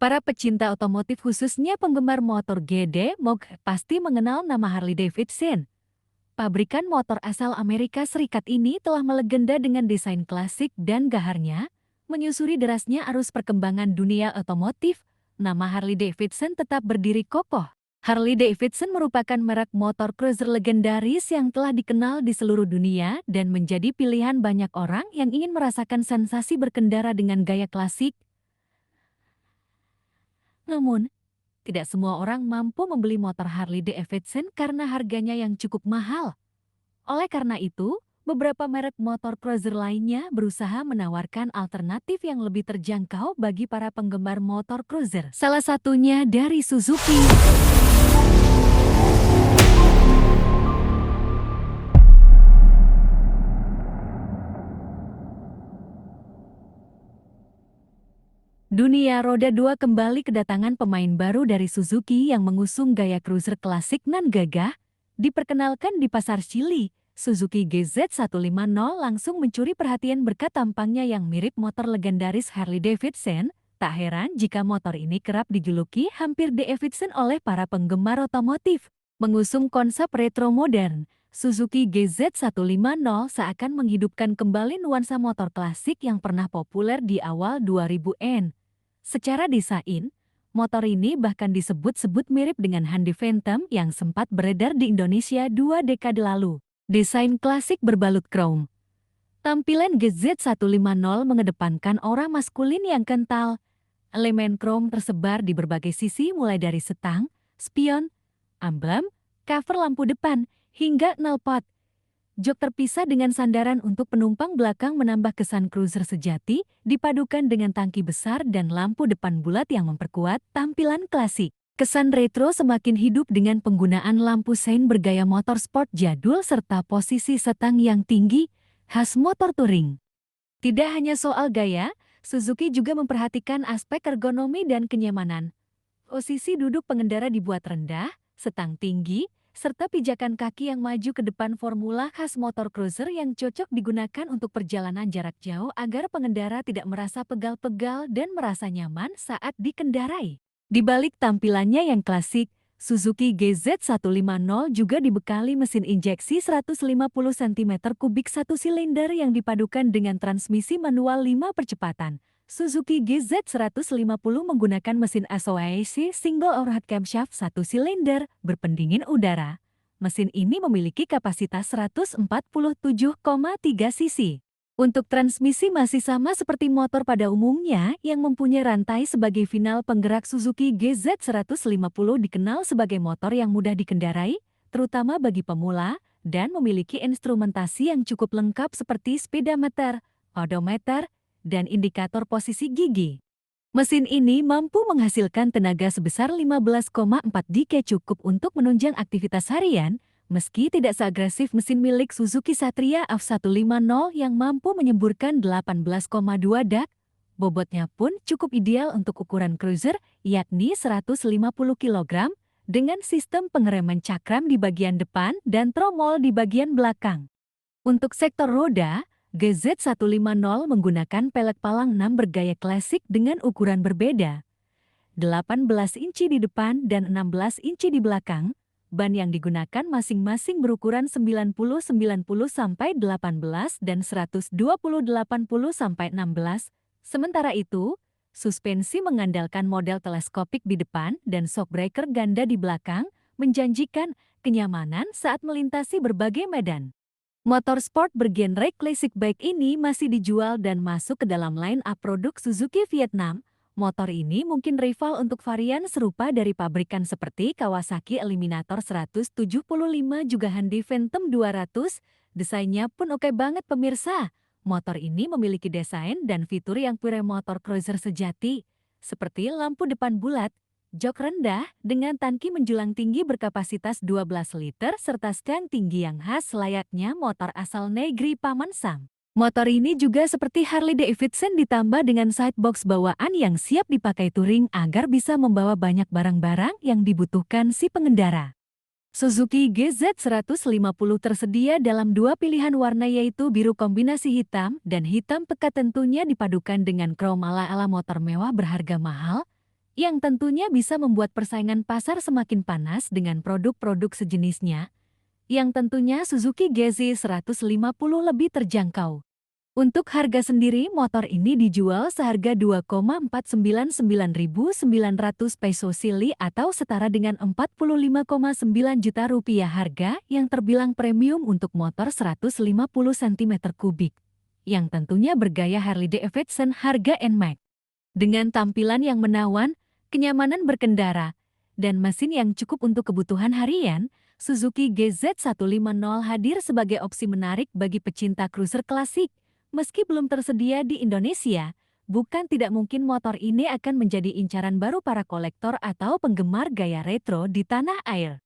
Para pecinta otomotif khususnya penggemar motor GD pasti mengenal nama Harley Davidson. Pabrikan motor asal Amerika Serikat ini telah melegenda dengan desain klasik dan gaharnya. Menyusuri derasnya arus perkembangan dunia otomotif, nama Harley Davidson tetap berdiri kokoh. Harley Davidson merupakan merek motor cruiser legendaris yang telah dikenal di seluruh dunia dan menjadi pilihan banyak orang yang ingin merasakan sensasi berkendara dengan gaya klasik. Namun, tidak semua orang mampu membeli motor Harley Davidson karena harganya yang cukup mahal. Oleh karena itu, beberapa merek motor cruiser lainnya berusaha menawarkan alternatif yang lebih terjangkau bagi para penggemar motor cruiser. Salah satunya dari Suzuki. Dunia roda 2 kembali kedatangan pemain baru dari Suzuki yang mengusung gaya cruiser klasik nan gagah. Diperkenalkan di pasar Chili, Suzuki GZ150 langsung mencuri perhatian berkat tampangnya yang mirip motor legendaris Harley Davidson. Tak heran jika motor ini kerap dijuluki hampir Davidson oleh para penggemar otomotif. Mengusung konsep retro modern, Suzuki GZ150 seakan menghidupkan kembali nuansa motor klasik yang pernah populer di awal 2000-an. Secara desain, motor ini bahkan disebut-sebut mirip dengan Hyundai Phantom yang sempat beredar di Indonesia 2 dekade lalu. Desain klasik berbalut chrome. Tampilan GZ150 mengedepankan aura maskulin yang kental. Elemen chrome tersebar di berbagai sisi mulai dari setang, spion, amblem, cover lampu depan, hingga knalpot. Jok terpisah dengan sandaran untuk penumpang belakang menambah kesan cruiser sejati, dipadukan dengan tangki besar dan lampu depan bulat yang memperkuat tampilan klasik. Kesan retro semakin hidup dengan penggunaan lampu sein bergaya motor sport jadul serta posisi setang yang tinggi, khas motor touring. Tidak hanya soal gaya, Suzuki juga memperhatikan aspek ergonomi dan kenyamanan. Posisi duduk pengendara dibuat rendah, setang tinggi, serta pijakan kaki yang maju ke depan formula khas motor cruiser yang cocok digunakan untuk perjalanan jarak jauh agar pengendara tidak merasa pegal-pegal dan merasa nyaman saat dikendarai. Di balik tampilannya yang klasik, Suzuki GZ150 juga dibekali mesin injeksi 150 cm3 1 silinder yang dipadukan dengan transmisi manual 5 percepatan. Suzuki GZ150 menggunakan mesin SOHC single overhead camshaft 1 silinder berpendingin udara. Mesin ini memiliki kapasitas 147,3 cc. Untuk transmisi masih sama seperti motor pada umumnya yang mempunyai rantai sebagai final penggerak. Suzuki GZ150 dikenal sebagai motor yang mudah dikendarai, terutama bagi pemula, dan memiliki instrumentasi yang cukup lengkap seperti speedometer, odometer, dan indikator posisi gigi. Mesin ini mampu menghasilkan tenaga sebesar 15,4 dk cukup untuk menunjang aktivitas harian, meski tidak seagresif mesin milik Suzuki Satria F150 yang mampu menyemburkan 18,2 dak. Bobotnya pun cukup ideal untuk ukuran cruiser, yakni 150 kg, dengan sistem pengereman cakram di bagian depan dan tromol di bagian belakang. Untuk sektor roda, GZ150 menggunakan pelek palang 6 bergaya klasik dengan ukuran berbeda. 18 inci di depan dan 16 inci di belakang. Ban yang digunakan masing-masing berukuran 90-90 sampai 18 dan 120-80 sampai 16. Sementara itu, suspensi mengandalkan model teleskopik di depan dan shockbreaker ganda di belakang, menjanjikan kenyamanan saat melintasi berbagai medan. Motor sport bergenre classic bike ini masih dijual dan masuk ke dalam line-up produk Suzuki Vietnam. Motor ini mungkin rival untuk varian serupa dari pabrikan seperti Kawasaki Eliminator 175 juga Hyundai Phantom 200. Desainnya pun oke banget pemirsa. Motor ini memiliki desain dan fitur yang pure motor cruiser sejati, seperti lampu depan bulat, jok rendah dengan tangki menjulang tinggi berkapasitas 12 liter serta stang tinggi yang khas layaknya motor asal negeri Paman Sam. Motor ini juga seperti Harley Davidson ditambah dengan sidebox bawaan yang siap dipakai touring agar bisa membawa banyak barang-barang yang dibutuhkan si pengendara. Suzuki GZ150 tersedia dalam 2 pilihan warna yaitu biru kombinasi hitam dan hitam pekat, tentunya dipadukan dengan chrome ala-ala motor mewah berharga mahal. yang tentunya bisa membuat persaingan pasar semakin panas dengan produk-produk sejenisnya, yang tentunya Suzuki GZ150 lebih terjangkau. Untuk harga sendiri, motor ini dijual seharga 2,499.900 peso Chili atau setara dengan 45,9 juta rupiah, harga yang terbilang premium untuk motor 150 cm kubik, yang tentunya bergaya Harley Davidson harga NMAX. Dengan tampilan yang menawan, kenyamanan berkendara, dan mesin yang cukup untuk kebutuhan harian, Suzuki GZ150 hadir sebagai opsi menarik bagi pecinta cruiser klasik. Meski belum tersedia di Indonesia, bukan tidak mungkin motor ini akan menjadi incaran baru para kolektor atau penggemar gaya retro di tanah air.